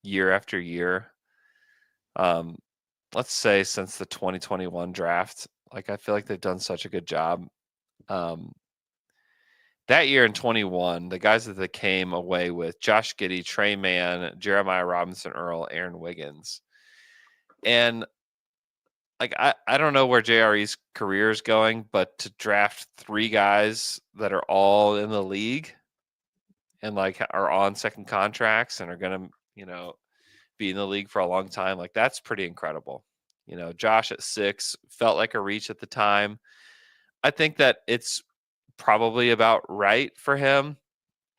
year after year. Let's say since the 2021 draft, like I feel like they've done such a good job. That year in 21, the guys that they came away with: Josh Giddey, Trey Mann, Jeremiah Robinson Earl, Aaron Wiggins. And like I don't know where JRE's career is going, but to draft 3 guys that are all in the league and like are on second contracts and are gonna, be in the league for a long time, like that's pretty incredible. Josh at 6 felt like a reach at the time. I think that it's probably about right for him.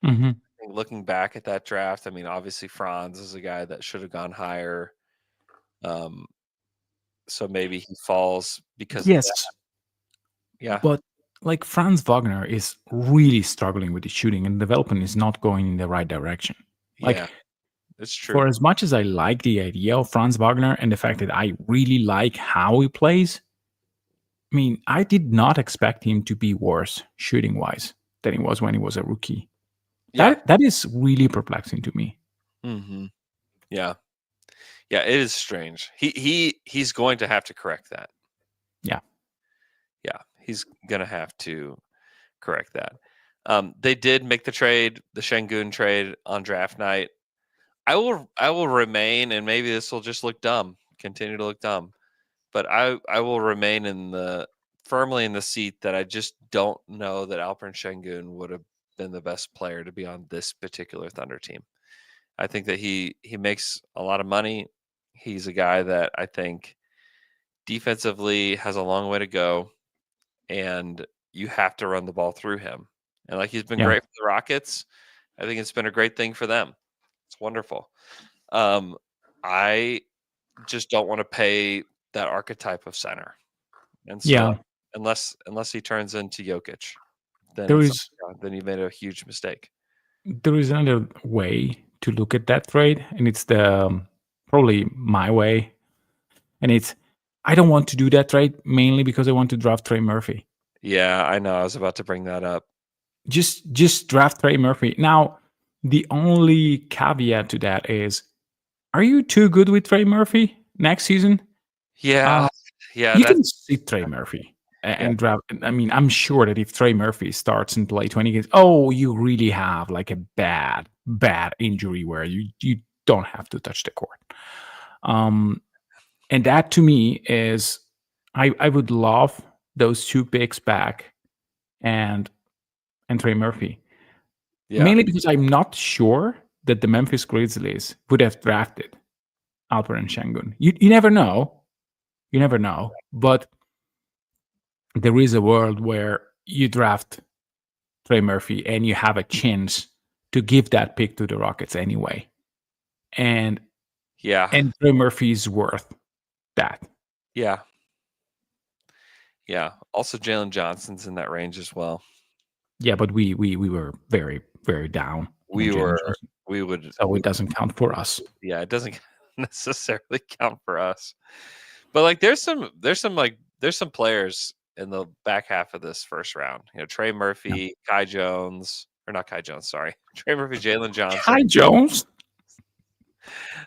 Mm-hmm. Looking back at that draft, I mean, obviously Franz is a guy that should have gone higher. So maybe he falls because yes, of that. Yeah, but like Franz Wagner is really struggling with the shooting, and development is not going in the right direction. Like, yeah, it's true. For as much as I like the idea of Franz Wagner and the fact that I really like how he plays, I mean, I did not expect him to be worse shooting wise than he was when he was a rookie. Yeah. That is really perplexing to me. Mm-hmm. Yeah, it is strange. He's going to have to correct that. Yeah, he's going to have to correct that. They did make the trade, the Şengün trade on draft night. I will remain, and maybe this will just continue to look dumb, but I will remain firmly in the seat that I just don't know that Alperen Şengün would have been the best player to be on this particular Thunder team. I think that he makes a lot of money. He's a guy that I think defensively has a long way to go, and you have to run the ball through him. And like he's been great for the Rockets. I think it's been a great thing for them. It's wonderful. I just don't want to pay that archetype of center. And so unless he turns into Jokic, then then he made a huge mistake. There is another way to look at that trade, and it's probably my way. And it's, I don't want to do that trade mainly because I want to draft Trey Murphy. Yeah, I know. I was about to bring that up. Just draft Trey Murphy. Now, the only caveat to that is, are you too good with Trey Murphy next season? Yeah. You can sit Trey Murphy and draft. I mean, I'm sure that if Trey Murphy starts and play 20 games, you really have like a bad injury where you don't have to touch the court. And that to me is, I would love those 2 picks back and Trey Murphy. Yeah. Mainly because I'm not sure that the Memphis Grizzlies would have drafted Alperen Şengün. You never know. You never know. But there is a world where you draft Trey Murphy and you have a chance to give that pick to the Rockets anyway. And Trey Murphy is worth that. Yeah. Also, Jalen Johnson's in that range as well. Yeah, but we were very, very down. We would. So it doesn't count for us. Yeah, it doesn't necessarily count for us. But like, there's some like there's some players in the back half of this first round. Trey Murphy, Kai Jones, or not Kai Jones, sorry. Trey Murphy, Jalen Johnson. Kai Jones?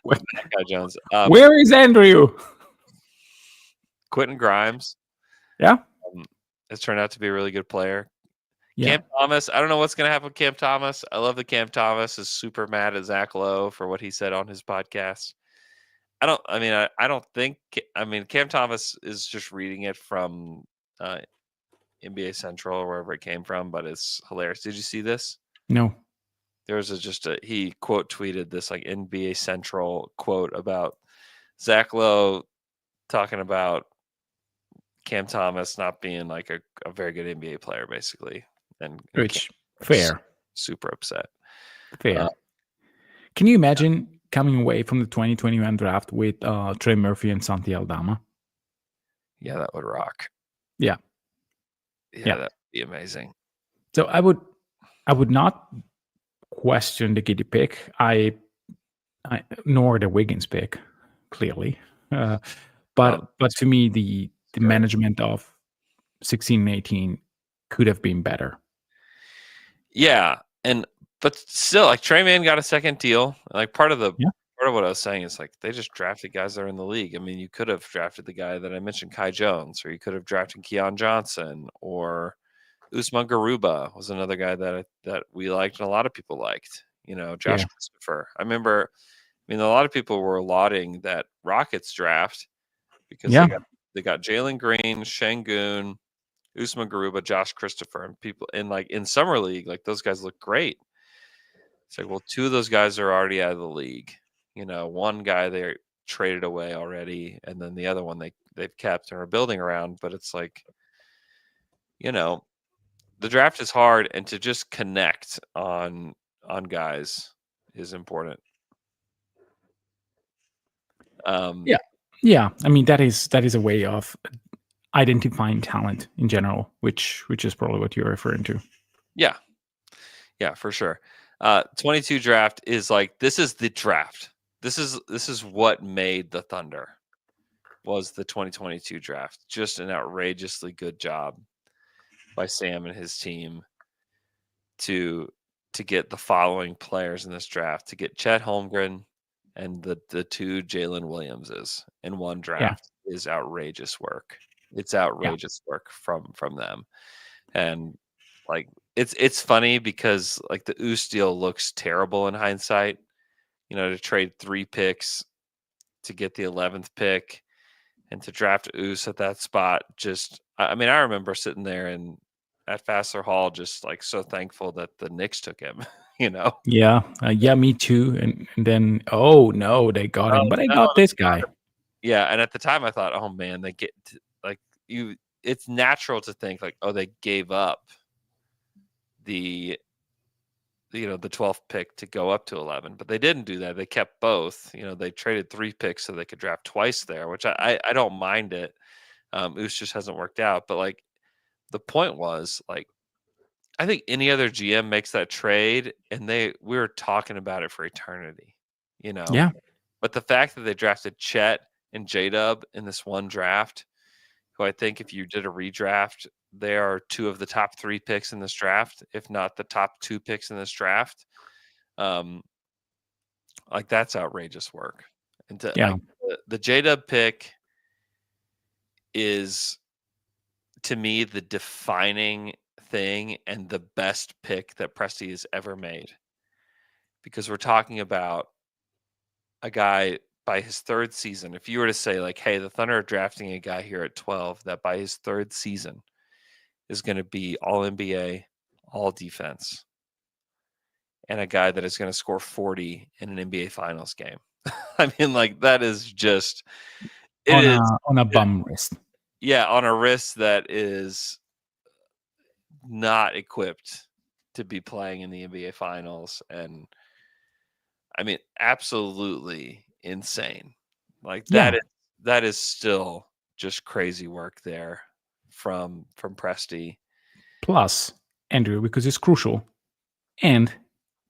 Not Kai Jones. Where is Andrew? Quentin Grimes. Yeah. Has turned out to be a really good player. Yeah. Cam Thomas. I don't know what's going to happen with Cam Thomas. I love that Cam Thomas is super mad at Zach Lowe for what he said on his podcast. I don't think. Cam Thomas is just reading it from NBA Central or wherever it came from, but it's hilarious. Did you see this? No. There was he quote tweeted this like NBA Central quote about Zach Lowe talking about Cam Thomas not being like a very good NBA player, basically. And Which, fair. Super upset. Fair. Can you imagine coming away from the 2021 draft with Trey Murphy and Santi Aldama? Yeah, that would rock. Yeah. Yeah, that'd be amazing. So I would not question the Giddey pick. I nor the Wiggins pick, clearly. But for me, the management of 16 and 18 could have been better. Yeah, but still, like Trey Mann got a second deal. Like part of what I was saying is like they just drafted guys that are in the league. I mean, you could have drafted the guy that I mentioned, Kai Jones, or you could have drafted Keon Johnson, or Usman Garuba was another guy that we liked and a lot of people liked. Josh Christopher. I remember. A lot of people were lauding that Rockets draft because they got Jalen Green, Şengün, Usman Garuba, Josh Christopher, and people in summer league, like those guys look great. It's like, well, two of those guys are already out of the league. One guy they traded away already, and then the other one they've kept and are building around. But it's like, the draft is hard, and to just connect on guys is important. Yeah. That is a way of identifying talent in general, which is probably what you're referring to. Yeah, for sure. 22 draft is like, this is the draft. This is what made the Thunder, was the 2022 draft. Just an outrageously good job by Sam and his team to get the following players in this draft, to get Chet Holmgren and the two Jalen Williamses in one draft is outrageous work. It's outrageous work from them. And like it's funny because like the Oos deal looks terrible in hindsight. To trade 3 picks to get the 11th pick and to draft Oos at that spot. Just I remember sitting there at Fassler Hall just like so thankful that the Knicks took him. Yeah, me too. And then, oh no, they got him, but I got this guy. Yeah, and at the time I thought, oh man, they get it's natural to think like, oh, they gave up the 12th pick to go up to 11, but they didn't do that. They kept both. They traded 3 picks so they could draft twice there, which I don't mind it. Oos just hasn't worked out, but like the point was like, I think any other GM makes that trade, and we were talking about it for eternity, Yeah. But the fact that they drafted Chet and J-Dub in this one draft, who I think if you did a redraft, they are 2 of the top 3 picks in this draft, if not the top 2 picks in this draft. Like that's outrageous work. And the J-Dub pick is, to me, the defining thing and the best pick that Presti has ever made, because we're talking about a guy by his 3rd season. If you were to say like, hey, the Thunder are drafting a guy here at 12 that by his 3rd season is going to be all NBA, all defense, and a guy that is going to score 40 in an NBA Finals game. That is just on a bum wrist. Yeah, on a wrist that is not equipped to be playing in the NBA Finals, and absolutely insane. Like that is still just crazy work there from Presti. Plus, Andrew, because it's crucial, and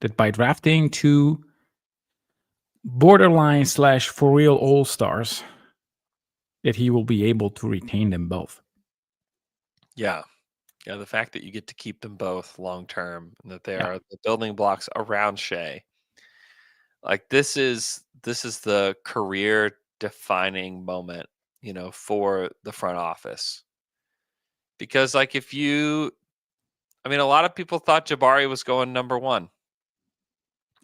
that by drafting 2 borderline / for real all-stars, that he will be able to retain them both. Yeah. Yeah, the fact that you get to keep them both long term and that they Yeah. are the building blocks around Shea. Like this is the career defining moment, for the front office. Because like a lot of people thought Jabari was going number 1.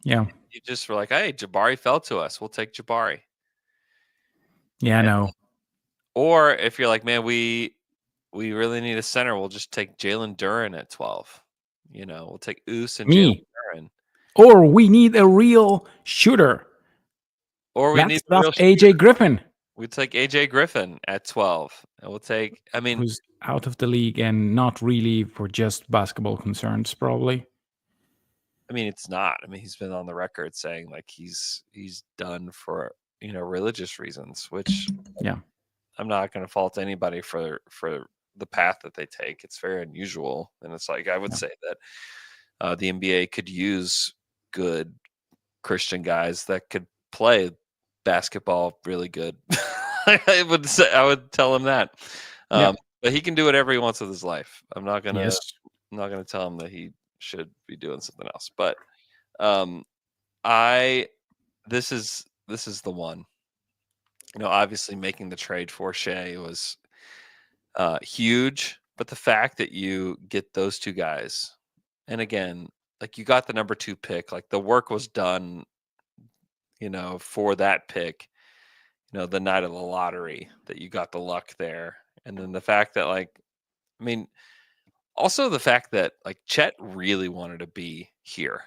Yeah. You just were like, "Hey, Jabari fell to us. We'll take Jabari." Yeah, I know. Or if you're like, "Man, we really need a center. We'll just take Jalen Duren at 12. We'll take Oos and Jalen Me. Duren. Or we need a real shooter. Or we Let's need a stuff real AJ Griffin, We take AJ Griffin at 12. And we'll take, who's out of the league and not really for just basketball concerns, probably. It's not. He's been on the record saying like he's done for, religious reasons, which Yeah. I'm not going to fault anybody for the path that they take. It's very unusual. And it's like, I would say that the NBA could use good Christian guys that could play basketball really good. I would tell him that. But he can do whatever he wants with his life. I'm not gonna tell him that he should be doing something else. But this is the one. Obviously making the trade for Shea was huge, but the fact that you get those two guys, and again, like you got the number 2 pick, like the work was done, for that pick, the night of the lottery, that you got the luck there. And then the fact that also the fact that like Chet really wanted to be here.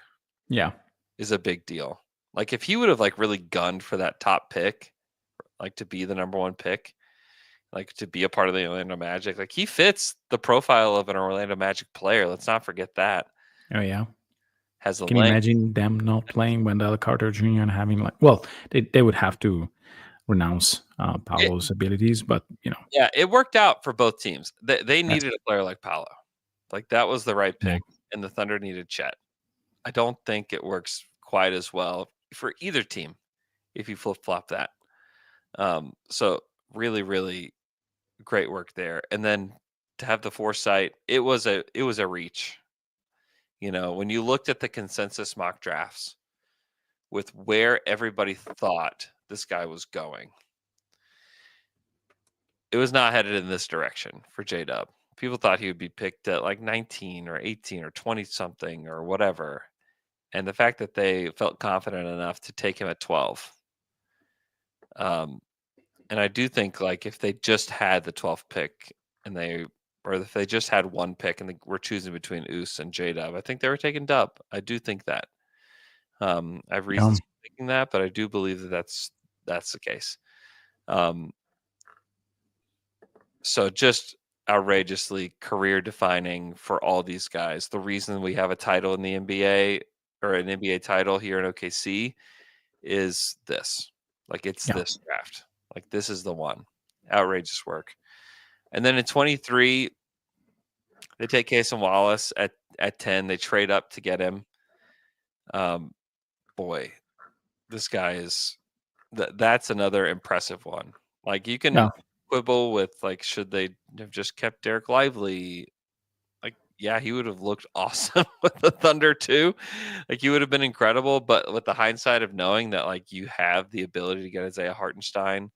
Yeah. Is a big deal. Like if he would have like really gunned for that top pick, like to be the number 1 pick, like to be a part of the Orlando Magic, like he fits the profile of an Orlando Magic player. Let's not forget that. Oh yeah. Has the Can you length. imagine them not playing Wendell Carter Jr. and having they would have to renounce Paolo's abilities, but Yeah, it worked out for both teams. They needed a player like Paolo. Like that was the right pick, and the Thunder needed Chet. I don't think it works quite as well for either team if you flip-flop that. So really, really great work there. And then to have the foresight, it was a reach. When you looked at the consensus mock drafts with where everybody thought this guy was going, it was not headed in this direction for J-Dub. People thought he would be picked at like 19 or 18 or 20 something or whatever. And the fact that they felt confident enough to take him at 12. And I do think like if they just had the 12th pick or if they just had 1 pick and they were choosing between Oos and J-Dub, I think they were taking Dub. I do think that. I have reasons for thinking that, but I do believe that that's the case. So just outrageously career defining for all these guys. The reason we have a title in the NBA or an NBA title here in OKC is this. Like it's this draft. Like this is the one. Outrageous work. And then in 23, they take Cason Wallace at 10. They trade up to get him. Boy, this guy is that's another impressive one. Like you can quibble with like should they have just kept Derek Lively? Like yeah, he would have looked awesome with the Thunder too. Like he would have been incredible, but with the hindsight of knowing that like you have the ability to get Isaiah Hartenstein,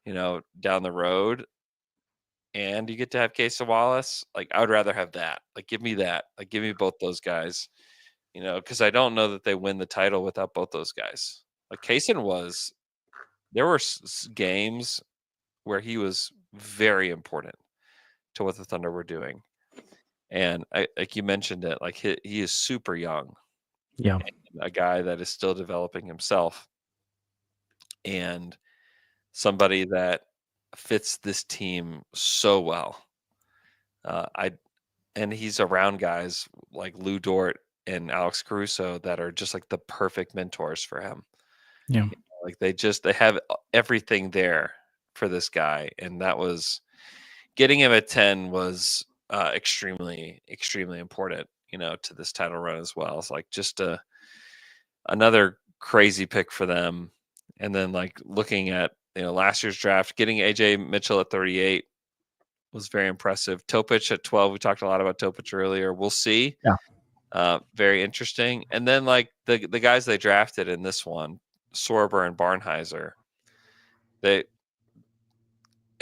down the road, and you get to have Cason Wallace, like I would rather have that. Like give me that. Like give me both those guys. Because I don't know that they win the title without both those guys. Like Cason there were games where he was very important to what the Thunder were doing. And like you mentioned it, like he is super young. Yeah. A guy that is still developing himself. And somebody that fits this team so well. And he's around guys like Lou Dort and Alex Caruso that are just like the perfect mentors for him. Yeah. Like they have everything there for this guy. And that was getting him at 10 was extremely, extremely important, to this title run as well. It's like just another crazy pick for them. And then like looking at last year's draft, getting AJ Mitchell at 38 was very impressive. Topic at 12. We talked a lot about Topic earlier. We'll see. Yeah. Very interesting. And then like the guys they drafted in this one, Sorber and Barnheiser, it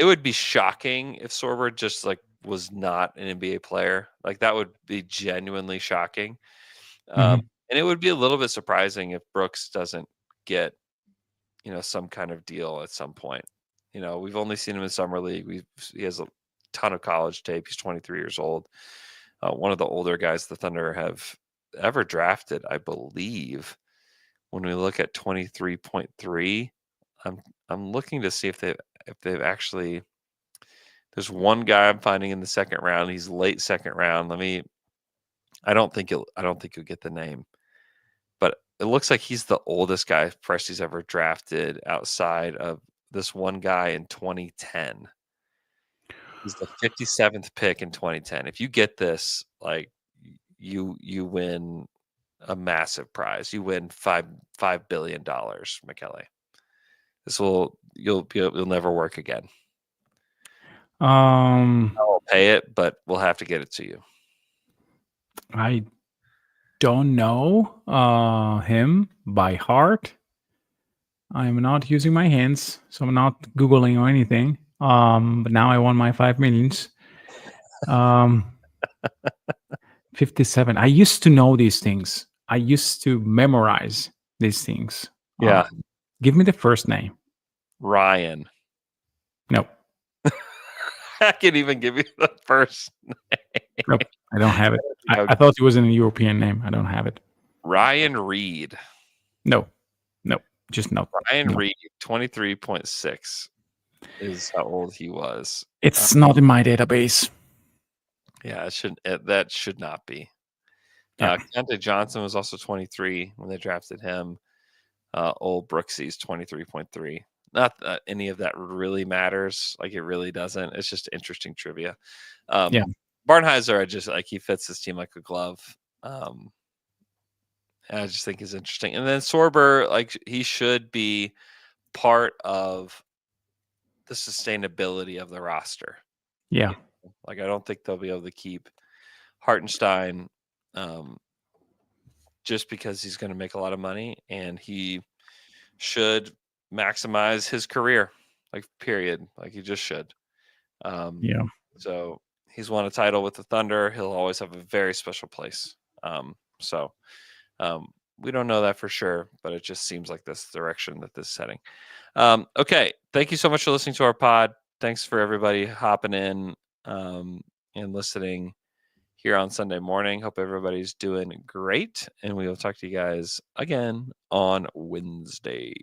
would be shocking if Sorber just like was not an NBA player. Like that would be genuinely shocking. And it would be a little bit surprising if Brooks doesn't get, some kind of deal at some point. We've only seen him in summer league. He has a ton of college tape. He's 23 years old. One of the older guys the Thunder have ever drafted, I believe. When we look at 23.3, I'm looking to see if they've actually. There's one guy I'm finding in the second round. He's late second round. I don't think you'll get the name, but it looks like he's the oldest guy Presti's ever drafted outside of this one guy in 2010. He's the 57th pick in 2010. If you get this, like you win a massive prize. You win $5 billion, Michele. You'll never work again. I'll pay it, but we'll have to get it to you. I don't know him by heart. I'm not using my hands, so I'm not Googling or anything. But now I won my 5 millions. 57. I used to know these things. I used to memorize these things. Yeah. Give me the first name. Ryan. No. I can't even give you the first name. Nope, I don't have it. I thought it was a European name. I don't have it. Ryan Reed. No, just no. Ryan Reed, 23.6 is how old he was. It's not in my database. Yeah, that should not be. Yeah. Keontae Johnson was also 23 when they drafted him. Old Brooksy's 23.3. Not that any of that really matters. Like it really doesn't. It's just interesting trivia. Barnheiser, I just like he fits this team like a glove. And I just think is interesting. And then Sorber, like he should be part of the sustainability of the roster. Yeah. Like I don't think they'll be able to keep Hartenstein just because he's going to make a lot of money and he should maximize his career, like period. Like he just should. So he's won a title with the Thunder. He'll always have a very special place. We don't know that for sure, but it just seems like this direction that this is heading. Okay. Thank you so much for listening to our pod. Thanks for everybody hopping in and listening here on Sunday morning. Hope everybody's doing great. And we will talk to you guys again on Wednesday.